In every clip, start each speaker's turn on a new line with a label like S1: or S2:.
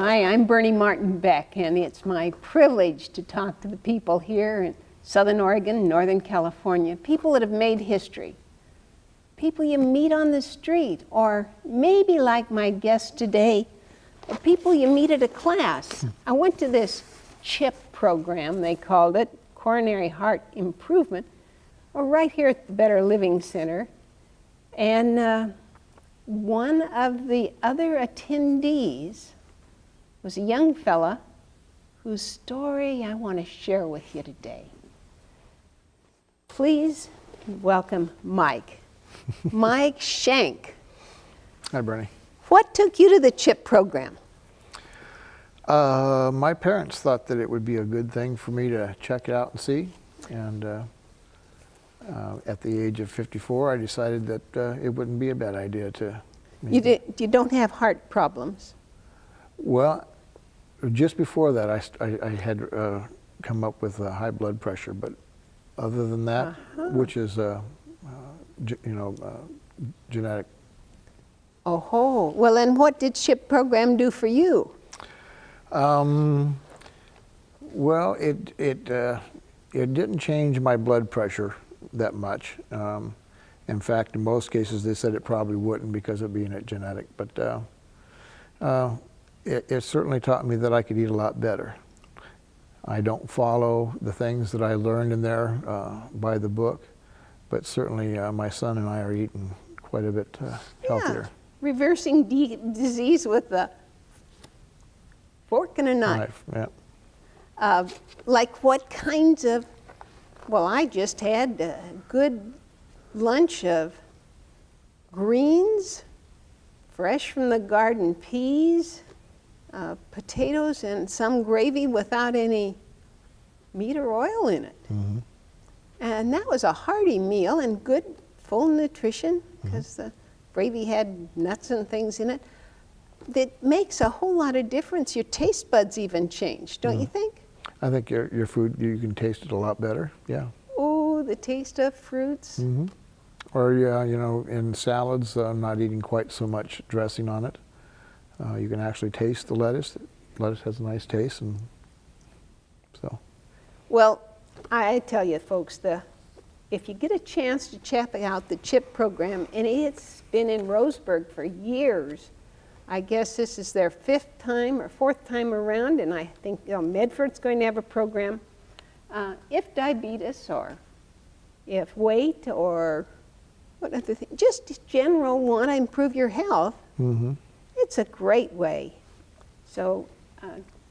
S1: Hi, I'm Bernie Martin Beck, and it's my privilege to talk to the people here in Southern Oregon, Northern California, people that have made history, people you meet on the street, or maybe like my guest today, people you meet at a class. I went to this CHIP program, they called it, Coronary Heart Improvement, right here at the Better Living Center, and one of the other attendees was a young fella whose story I want to share with you today. Please welcome Mike. Mike Schenk.
S2: Hi, Bernie.
S1: What took you to the CHIP program?
S2: My parents thought that it would be a good thing for me to check it out and see. And at the age of 54, I decided that it wouldn't be a bad idea to.
S1: You don't have heart problems?
S2: Well, just before that, I had come up with high blood pressure, but other than that, which is, genetic.
S1: Oh, well, and what did CHIP program do for you?
S2: Well, it didn't change my blood pressure that much. In fact, in most cases, they said it probably wouldn't because of being genetic, but it certainly taught me that I could eat a lot better. I don't follow the things that I learned in there by the book, but certainly my son and I are eating quite a bit healthier.
S1: Yeah. Reversing disease with a fork and a knife.
S2: Yeah.
S1: Like what kinds of, well, I just had a good lunch of greens, fresh from the garden peas, potatoes, and some gravy without any meat or oil in it.
S2: Mm-hmm.
S1: And that was a hearty meal and good full nutrition because the gravy had nuts and things in it. That makes a whole lot of difference. Your taste buds even change, don't you think?
S2: I think your food, you can taste it a lot better, yeah.
S1: Oh, the taste of fruits.
S2: Mm-hmm. Or, yeah, in salads, not eating quite so much dressing on it. You can actually taste the lettuce. Lettuce has a nice taste, and so.
S1: Well, I tell you, folks, if you get a chance to check out the CHIP program, and it's been in Roseburg for years. I guess this is their fourth time around, and I think Medford's going to have a program. If diabetes or if weight or what other thing, just general want to improve your health, it's a great way. So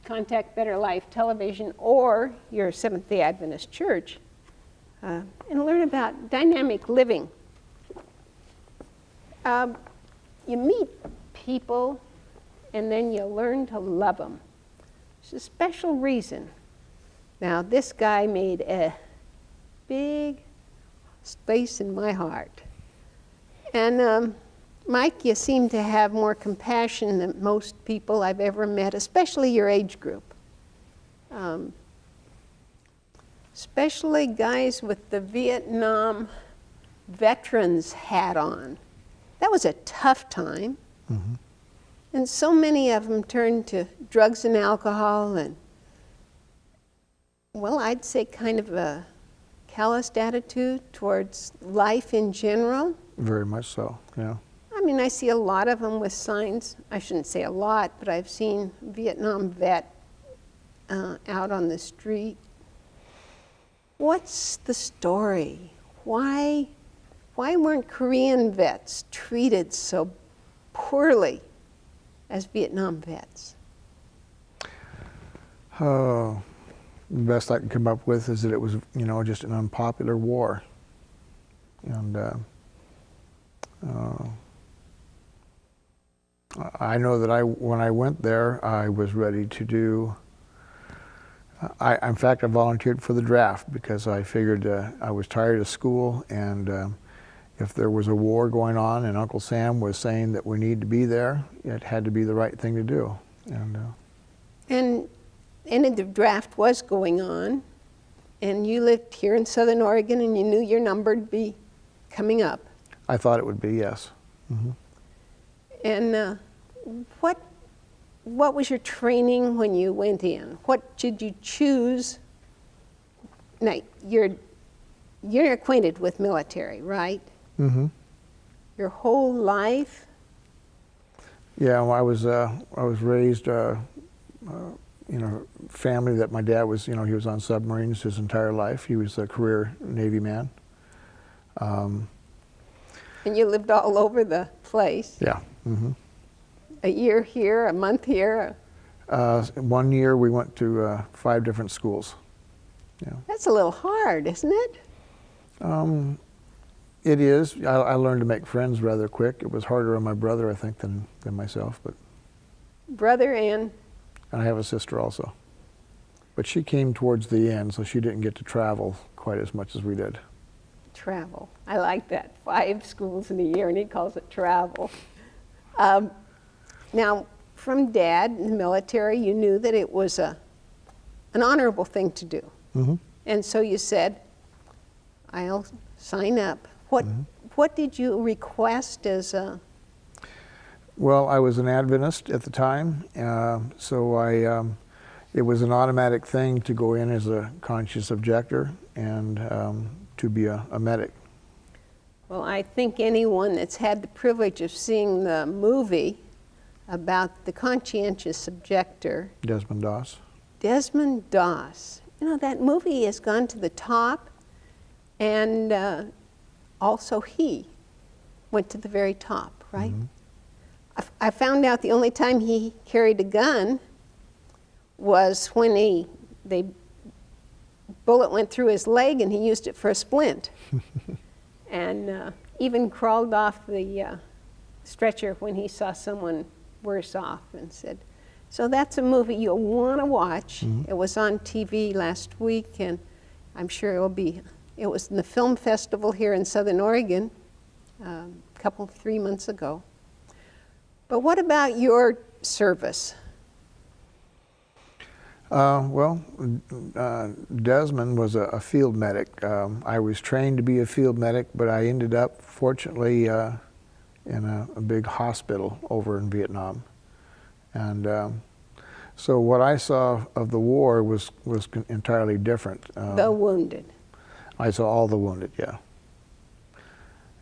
S1: contact Better Life Television or your Seventh-day Adventist Church and learn about dynamic living. You meet people and then you learn to love them. It's a special reason. Now, this guy made a big space in my heart. And Mike, you seem to have more compassion than most people I've ever met, especially your age group. Especially guys with the Vietnam veterans hat on. That was a tough time.
S2: Mm-hmm.
S1: And so many of them turned to drugs and alcohol and, well, I'd say kind of a calloused attitude towards life in general.
S2: Very much so, yeah.
S1: I mean, I see a lot of them with signs. I shouldn't say a lot, but I've seen Vietnam vet out on the street. What's the story? Why weren't Korean vets treated so poorly as Vietnam vets?
S2: The best I can come up with is that it was, just an unpopular war. And I know that when I went there, I was ready to do, in fact, I volunteered for the draft because I figured I was tired of school, and if there was a war going on and Uncle Sam was saying that we need to be there, it had to be the right thing to do. And
S1: the draft was going on, and you lived here in Southern Oregon, and you knew your number would be coming up.
S2: I thought it would be, yes. Mm-hmm.
S1: And what what was your training when you went in? What did you choose? Now, you're acquainted with military, right?
S2: Mm-hmm.
S1: Your whole life?
S2: Yeah, well, I was raised in a family that my dad was, he was on submarines his entire life. He was a career Navy man.
S1: And you lived all over the place?
S2: Yeah. Mm-hmm.
S1: A year here, a month here?
S2: 1 year we went to 5 different schools. Yeah.
S1: That's a little hard, isn't it?
S2: It is. I learned to make friends rather quick. It was harder on my brother, I think, than myself. But
S1: Brother and
S2: I have a sister also. But she came towards the end, so she didn't get to travel quite as much as we did.
S1: travel. I like that. 5 schools in a year, and he calls it travel. Now, from Dad in the military, you knew that it was an honorable thing to do.
S2: Mm-hmm.
S1: And so you said, I'll sign up. What did you request as a...
S2: Well, I was an Adventist at the time, so it was an automatic thing to go in as a conscious objector and to be a medic.
S1: Well, I think anyone that's had the privilege of seeing the movie about the conscientious objector,
S2: Desmond Doss.
S1: Desmond Doss, that movie has gone to the top, and also he went to the very top, right?
S2: Mm-hmm.
S1: I found out the only time he carried a gun was when the bullet went through his leg and he used it for a splint. And even crawled off the stretcher when he saw someone worse off and said, so that's a movie you'll want to watch.
S2: Mm-hmm.
S1: It was on TV last week, and I'm sure it was in the film festival here in Southern Oregon a 3 months ago. But what about your service?
S2: Desmond was a field medic. I was trained to be a field medic, but I ended up, fortunately, in a big hospital over in Vietnam. And so what I saw of the war was entirely different.
S1: The wounded.
S2: I saw all the wounded, yeah.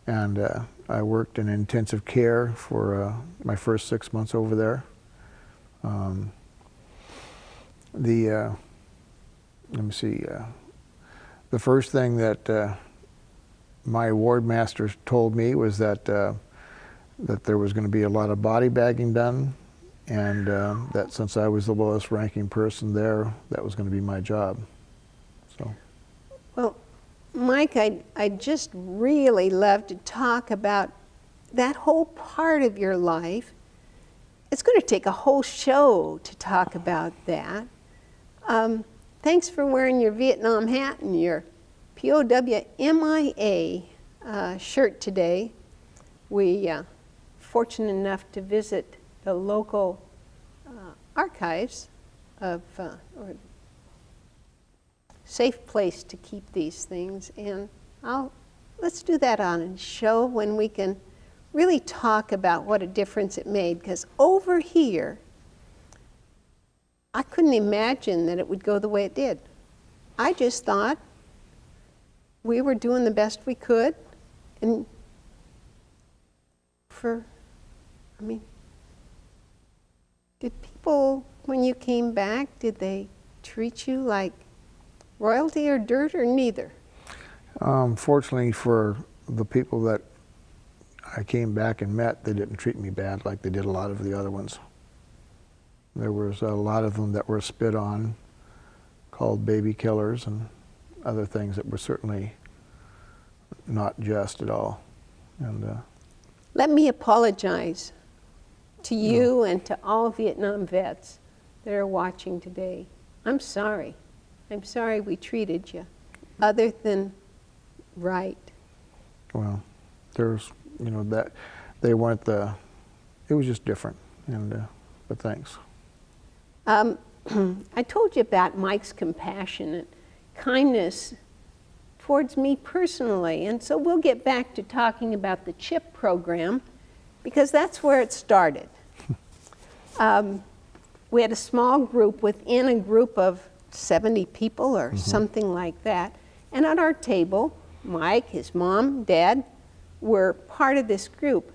S2: And I worked in intensive care for my first 6 months over there. Let me see. The first thing that my ward master told me was that there was going to be a lot of body bagging done, and that since I was the lowest ranking person there, that was going to be my job. So.
S1: Well, Mike, I'd just really love to talk about that whole part of your life. It's going to take a whole show to talk about that. Thanks for wearing your Vietnam hat and your POW MIA shirt today. We fortunate enough to visit the local archives of or safe place to keep these things, and let's do that on a show when we can really talk about what a difference it made, because over here I couldn't imagine that it would go the way it did. I just thought we were doing the best we could, and did people, when you came back, did they treat you like royalty or dirt, or neither?
S2: Fortunately for the people that I came back and met, they didn't treat me bad like they did a lot of the other ones. There was a lot of them that were spit on, called baby killers, and other things that were certainly not just at all. And
S1: let me apologize to you and to all Vietnam vets that are watching today. I'm sorry. I'm sorry we treated you other than right.
S2: Well, there's, that they weren't it was just different, and but thanks.
S1: I told you about Mike's compassion and kindness towards me personally, and so we'll get back to talking about the CHIP program, because that's where it started. we had a small group within a group of 70 people or something like that. And at our table, Mike, his mom, Dad, were part of this group.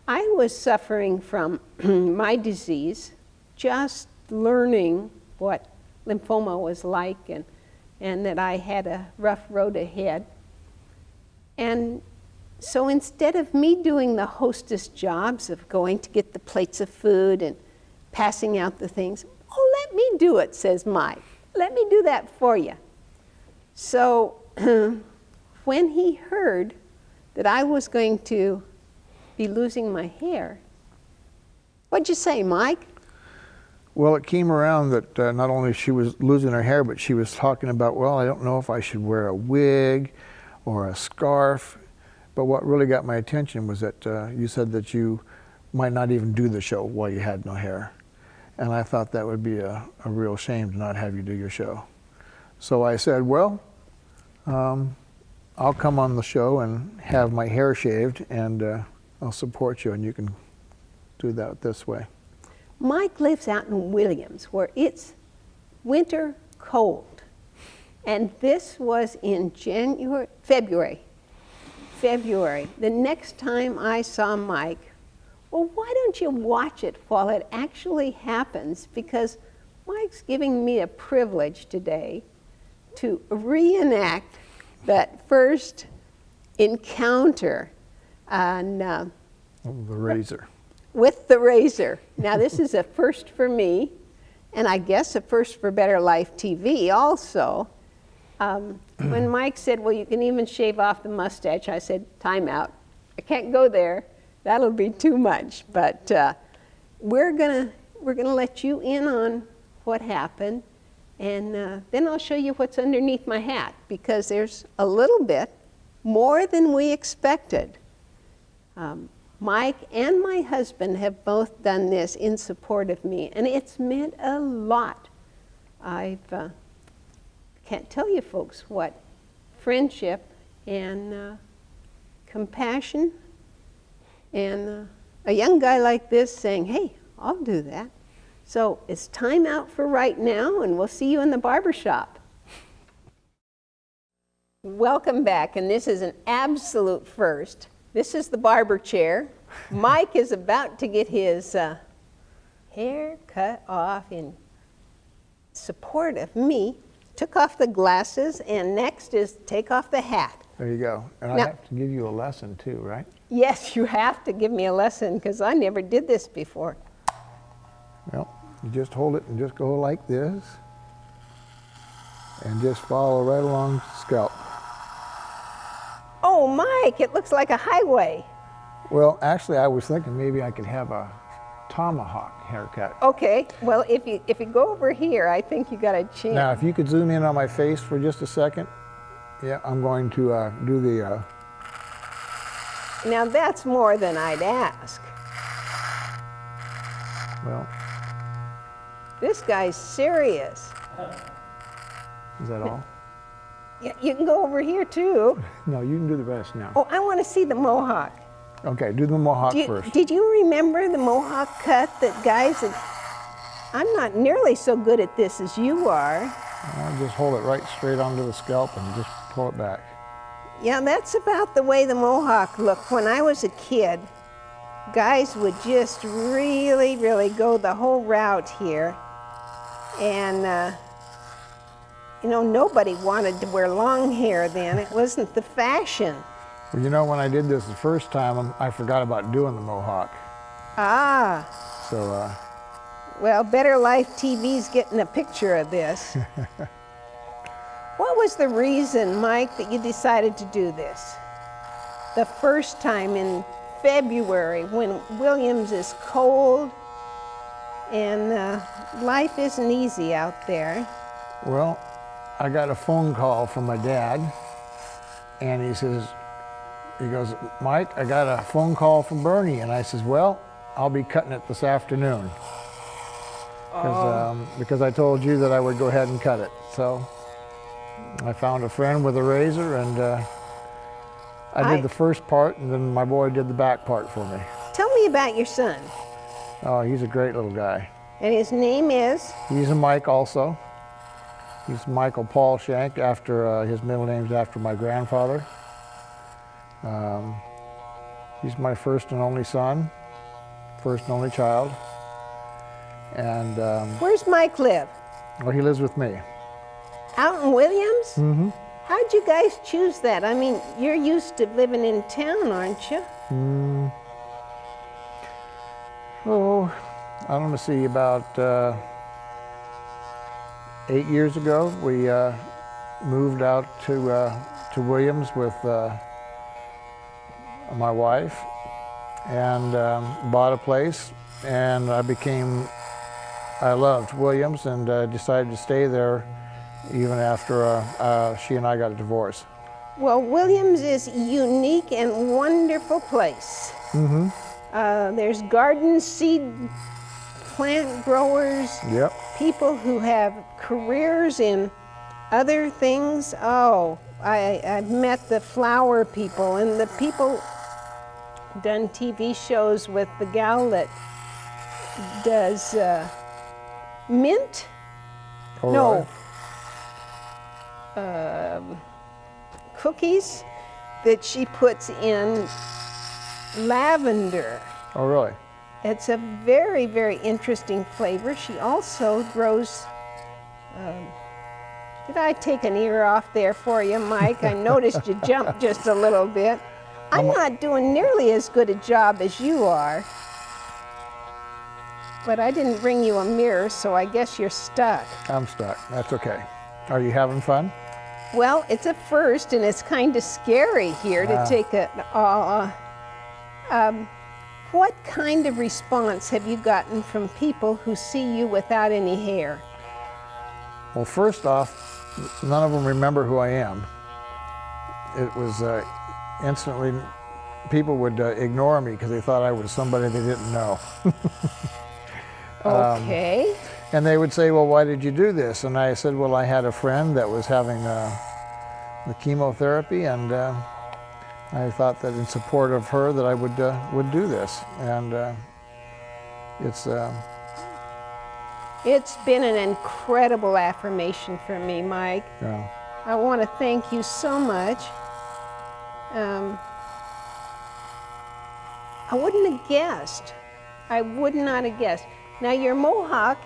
S1: I was suffering from my disease, just learning what lymphoma was like and that I had a rough road ahead. And so instead of me doing the hostess jobs of going to get the plates of food and passing out the things, oh, let me do it, says Mike. Let me do that for you. So when he heard that I was going to be losing my hair, what'd you say, Mike?
S2: Well, it came around that not only she was losing her hair, but she was talking about, well, I don't know if I should wear a wig or a scarf. But what really got my attention was that you said that you might not even do the show while you had no hair. And I thought that would be a real shame to not have you do your show. So I said, well, I'll come on the show and have my hair shaved, and I'll support you, and you can do that this way.
S1: Mike lives out in Williams, where it's winter cold. And this was in February. The next time I saw Mike, well, why don't you watch it while it actually happens? Because Mike's giving me a privilege today to reenact that first encounter on
S2: The razor.
S1: with the razor. Now, this is a first for me, and I guess a first for Better Life TV also. When Mike said, well, you can even shave off the mustache, I said, time out. I can't go there. That'll be too much. But we're gonna let you in on what happened, and then I'll show you what's underneath my hat, because there's a little bit more than we expected. Mike and my husband have both done this in support of me, and it's meant a lot. Can't tell you folks what friendship and compassion and a young guy like this saying, hey, I'll do that. So it's time out for right now, and we'll see you in the barber shop. Welcome back, and this is an absolute first. This is the barber chair. Mike is about to get his hair cut off in support of me. Took off the glasses, and next is take off the hat.
S2: There you go. And
S1: Now-
S2: I have to give you a lesson too, right?
S1: Yes, you have to give me a lesson, because I never did this before.
S2: Well, you just hold it and just go like this, and just follow right along the scalp.
S1: Oh, Mike, it looks like a highway.
S2: Well, actually, I was thinking maybe I could have a tomahawk haircut.
S1: Okay, well, if you go over here, I think you got a chance.
S2: Now, if you could zoom in on my face for just a second. Yeah, I'm going to do the...
S1: Now, that's more than I'd ask.
S2: well,
S1: This guy's serious.
S2: is that all?
S1: Yeah, you can go over here, too.
S2: No, you can do the rest now.
S1: Oh, I want to see the mohawk.
S2: Okay, do the mohawk first.
S1: Did you remember the mohawk cut that guys that... I'm not nearly so good at this as you are.
S2: Just hold it right straight onto the scalp and just pull it back.
S1: Yeah, that's about the way the mohawk looked. When I was a kid, guys would just really, really go the whole route here. And, you know, nobody wanted to wear long hair then. It wasn't the fashion.
S2: Well, you know, when I did this the first time, I forgot about doing the mohawk.
S1: Ah,
S2: So,
S1: well, Better Life TV's getting a picture of this. What was the reason, Mike, that you decided to do this? The first time in February when Williams is cold and life isn't easy out there.
S2: well, I got a phone call from my dad, and he goes, Mike, I got a phone call from Bernie. And I says, well, I'll be cutting it this afternoon. Because I told you that I would go ahead and cut it. So I found a friend with a razor, and I did the first part, and then my boy did the back part for me.
S1: Tell me about your son.
S2: Oh, he's a great little guy.
S1: And his name is?
S2: He's a Mike also. He's Michael Paul Schenk, after his middle name's after my grandfather. He's my first and only son, first and only child. And
S1: Where's Mike live?
S2: well, he lives with me.
S1: Out in Williams?
S2: Mm-hmm.
S1: How'd you guys choose that? I mean, you're used to living in town, aren't you?
S2: Oh, I don't know, see, about 8 years ago, we moved out to Williams with my wife and bought a place, and I loved Williams and decided to stay there even after she and I got a divorce.
S1: Well, Williams is a unique and wonderful place.
S2: Mm-hmm.
S1: There's garden seed plant growers,
S2: Yep.
S1: people who have careers in other things. Oh, I've met the flower people and the people done TV shows with the gal that does mint?
S2: All
S1: No.
S2: right.
S1: Cookies that she puts in lavender.
S2: Oh, really?
S1: It's a very, very interesting flavor. She also grows, did I take an ear off there for you, Mike? I noticed you jumped just a little bit. I'm not doing nearly as good a job as you are. But I didn't bring you a mirror, so I guess you're stuck.
S2: I'm stuck. That's okay. Are you having fun?
S1: Well, it's a first, and it's kind of scary here to take a. What kind of response have you gotten from people who see you without any hair?
S2: Well, first off, none of them remember who I am. It was instantly, people would ignore me because they thought I was somebody they didn't know.
S1: Okay.
S2: And they would say, well, why did you do this? And I said, well, I had a friend that was having the chemotherapy, and I thought that in support of her that I would do this. And it's
S1: been an incredible affirmation for me, Mike.
S2: yeah.
S1: I want to thank you so much. I wouldn't have guessed. I would not have guessed. Now, your mohawk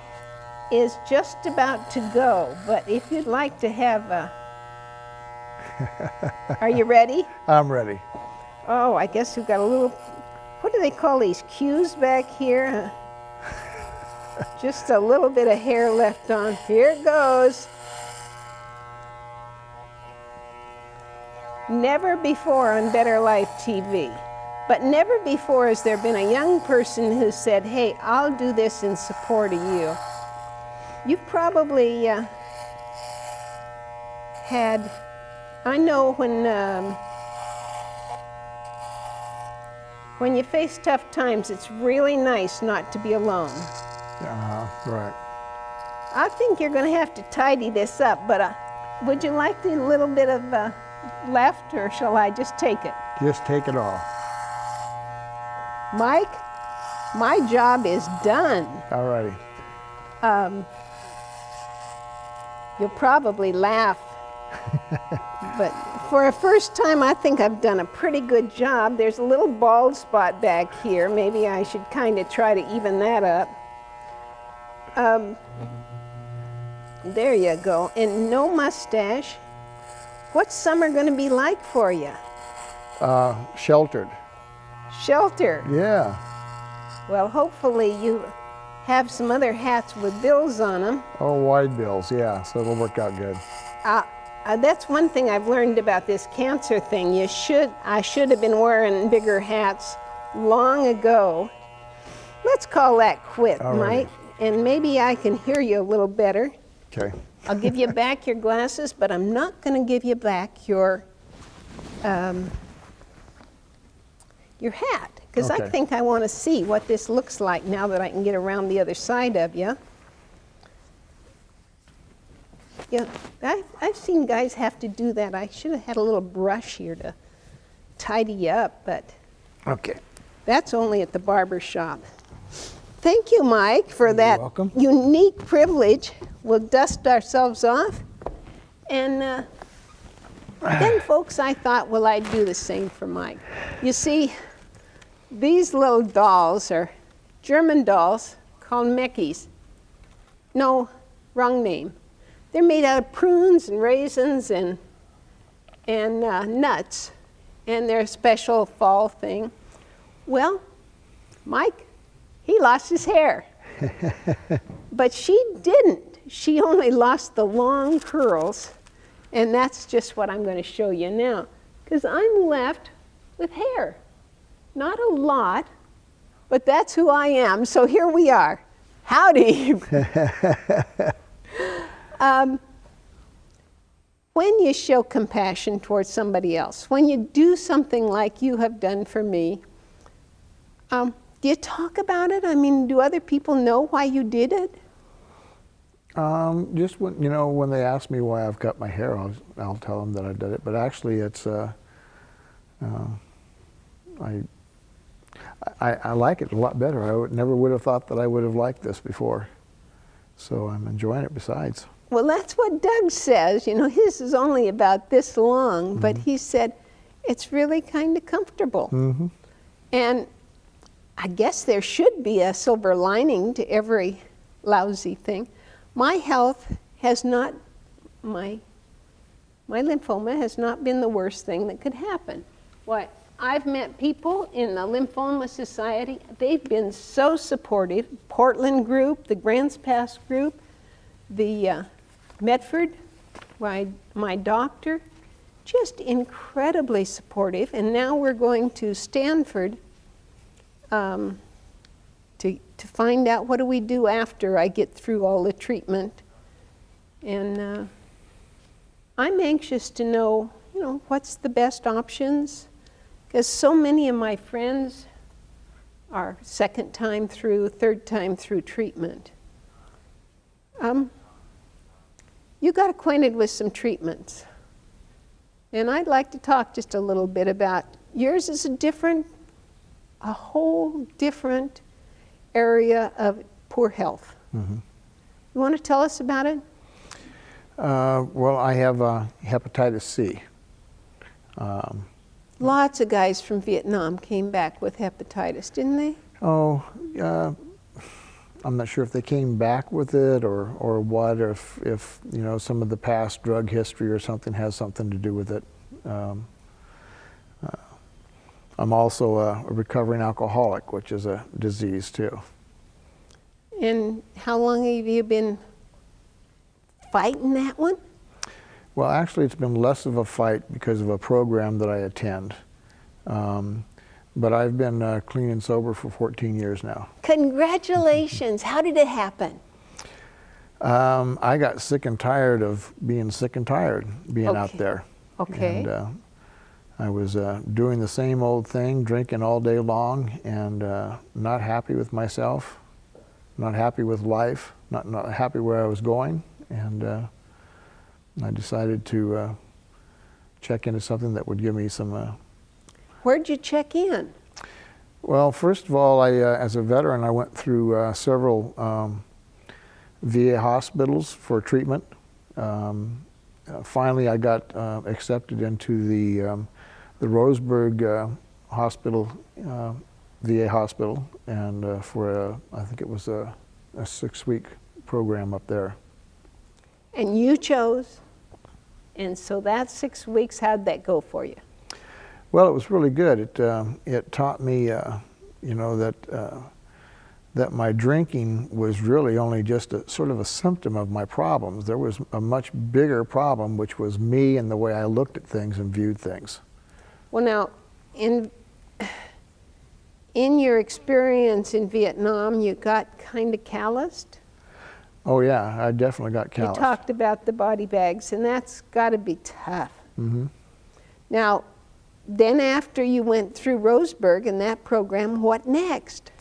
S1: is just about to go, but if you'd like to have a... Are you ready?
S2: I'm ready.
S1: Oh, I guess we've got a little... What do they call these cues back here? Just a little bit of hair left on. Here it goes. Never before on Better Life TV, but never before has there been a young person who said, hey, I'll do this in support of you. You've probably had, I know when you face tough times, it's really nice not to be alone.
S2: Right.
S1: I think you're going to have to tidy this up, but would you like a little bit of left, or shall I just take it?
S2: Just take it all.
S1: Mike, my job is done.
S2: All righty.
S1: You'll probably laugh, but for a first time, I think I've done a pretty good job. There's a little bald spot back here. Maybe I should kind of try to even that up. There you go. And no mustache. What's summer going to be like for you?
S2: Sheltered.
S1: Shelter.
S2: Yeah.
S1: Well, hopefully you have some other hats with bills on them.
S2: Oh, wide bills, yeah, so it'll work out good.
S1: That's one thing I've learned about this cancer thing. I should have been wearing bigger hats long ago. Let's call that quit,
S2: All righty.
S1: Mike. And maybe I can hear you a little better.
S2: Okay.
S1: I'll give you back your glasses, but I'm not going to give you back your hat, because I
S2: Okay.
S1: think I want to see what this looks like now that I can get around the other side of you. Yeah, I've seen guys have to do that. I should have had a little brush here to tidy you up, but
S2: Okay.
S1: that's only at the barber shop. thank you, Mike, for that
S2: welcome.
S1: unique privilege. We'll dust ourselves off. And then, folks, I thought, well, I'd do the same for Mike. You see, these little dolls are German dolls called Meckies. No, wrong name. They're made out of prunes and raisins and nuts, and they're a special fall thing. Well, Mike, he lost his hair. But she didn't. She only lost the long curls, and that's just what I'm going to show you now, because I'm left with hair. Not a lot, but that's who I am, so here we are. Howdy. When you show compassion towards somebody else, when you do something like you have done for me, do you talk about it? I mean, do other people know why you did it?
S2: Just when, when they ask me why I've cut my hair, I'll tell them that I did it. But actually, it's I like it a lot better. Never would have thought that I would have liked this before. So I'm enjoying it besides.
S1: Well, that's what Doug says. His is only about this long, but he said it's really kind of comfortable.
S2: Mm-hmm.
S1: And I guess there should be a silver lining to every lousy thing. My health has not, my lymphoma has not been the worst thing that could happen. What? I've met people in the Lymphoma Society. They've been so supportive. Portland group, the Grants Pass group, the Medford, my doctor, just incredibly supportive. And now we're going to Stanford to find out what do we do after I get through all the treatment. And I'm anxious to know, what's the best options. Because so many of my friends are second time through, third time through treatment. You got acquainted with some treatments. And I'd like to talk just a little bit about yours is a whole different area of poor health.
S2: Mm-hmm.
S1: You want to tell us about it?
S2: Well, I have hepatitis C.
S1: Lots of guys from Vietnam came back with hepatitis, didn't they?
S2: Oh, I'm not sure if they came back with it or what, or if some of the past drug history or something has something to do with it. I'm also a recovering alcoholic, which is a disease too.
S1: And how long have you been fighting that one?
S2: Well, actually, it's been less of a fight because of a program that I attend. But I've been clean and sober for 14 years now.
S1: Congratulations. How did it happen?
S2: I got sick and tired of being sick and tired, being out there.
S1: Okay.
S2: And I was doing the same old thing, drinking all day long, and not happy with myself, not happy with life, not happy where I was going. And I decided to check into something that would give me some...
S1: Where'd you check in?
S2: Well, first of all, as a veteran, I went through several VA hospitals for treatment. Finally, I got accepted into the Roseburg Hospital, VA hospital, and for I think it was a 6-week program up there.
S1: And you chose, and so that 6 weeks, how'd that go for you?
S2: Well, it was really good. It taught me, that my drinking was really only just sort of a symptom of my problems. There was a much bigger problem, which was me and the way I looked at things and viewed things.
S1: Well, now, in your experience in Vietnam, you got kind of calloused?
S2: Oh yeah, I definitely got calloused.
S1: You talked about the body bags, and that's got to be tough.
S2: Mm-hmm.
S1: Now, then after you went through Roseburg and that program, what next?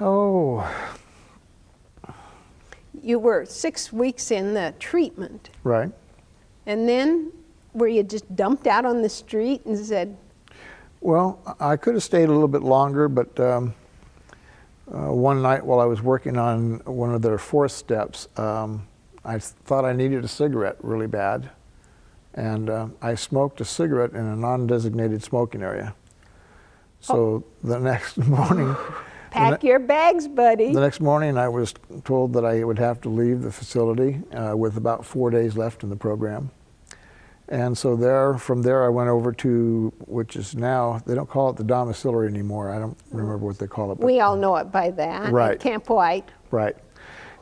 S2: Oh.
S1: You were 6 weeks in the treatment.
S2: Right.
S1: And then were you just dumped out on the street and said...
S2: Well, I could have stayed a little bit longer, but one night while I was working on one of their fourth steps, I thought I needed a cigarette really bad. And I smoked a cigarette in a non-designated smoking area. So the next morning,
S1: Pack your bags, buddy.
S2: the next morning I was told that I would have to leave the facility with about 4 days left in the program. And so from there I went over to, which is now, they don't call it the domiciliary anymore. I don't remember what they call it. But
S1: We all know it by that.
S2: Right.
S1: At Camp White.
S2: Right.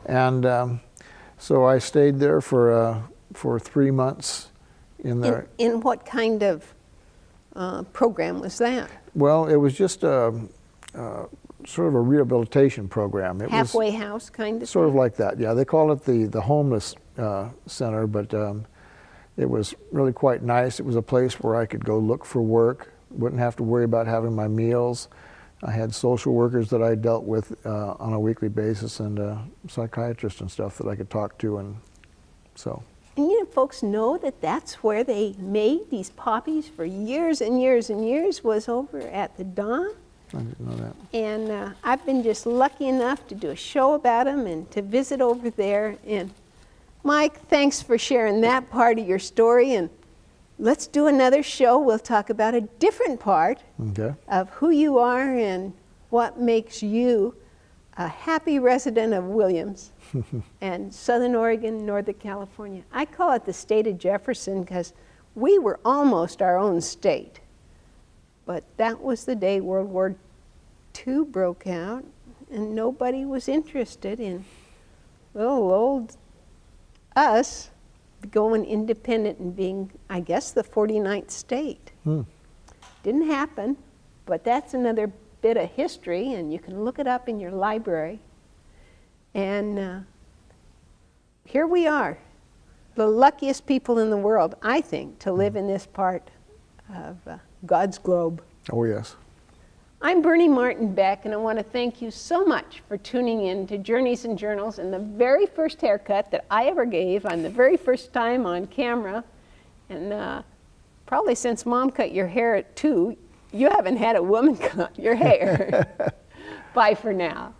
S2: And so I stayed there for 3 months in there.
S1: In what kind of program was that?
S2: Well, it was just sort of a rehabilitation program. It
S1: Halfway
S2: was
S1: house kind of
S2: sort of
S1: thing?
S2: like that. Yeah, they call it the homeless center, but it was really quite nice. It was a place where I could go look for work, wouldn't have to worry about having my meals. I had social workers that I dealt with on a weekly basis, and psychiatrists and stuff that I could talk to, and so.
S1: And you know, folks know that that's where they made these poppies for years and years and years, was over at the Dom.
S2: I didn't know that.
S1: And I've been just lucky enough to do a show about them and to visit over there. And Mike, thanks for sharing that part of your story. And let's do another show. We'll talk about a different part
S2: Okay.
S1: of who you are and what makes you a happy resident of Williams and Southern Oregon, Northern California. I call it the state of Jefferson because we were almost our own state. But that was the day World War II broke out and nobody was interested in little old us going independent and being, I guess, the 49th state. Didn't happen, but that's another bit of history, and you can look it up in your library. And here we are, the luckiest people in the world, I think, to live in this part of God's globe.
S2: Oh, yes.
S1: I'm Bernie Martin Beck, and I want to thank you so much for tuning in to Journeys and Journals and the very first haircut that I ever gave on the very first time on camera. And probably since Mom cut your hair at 2, you haven't had a woman cut your hair. Bye for now.